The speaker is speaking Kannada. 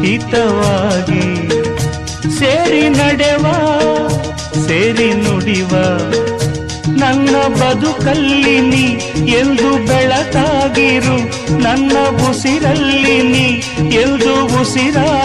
ಹಿತವಾಗಿ ಸೇರಿ ನಡೆವ ಸೇರಿ ನುಡಿವ ನನ್ನ ಬದುಕಲ್ಲಿ ನೀ ಎಂದು ಬೆಳಕಾಗಿರು ನನ್ನ ಉಸಿರಲ್ಲಿ ನೀ ಎಂದು ಉಸಿರಾಗಿರು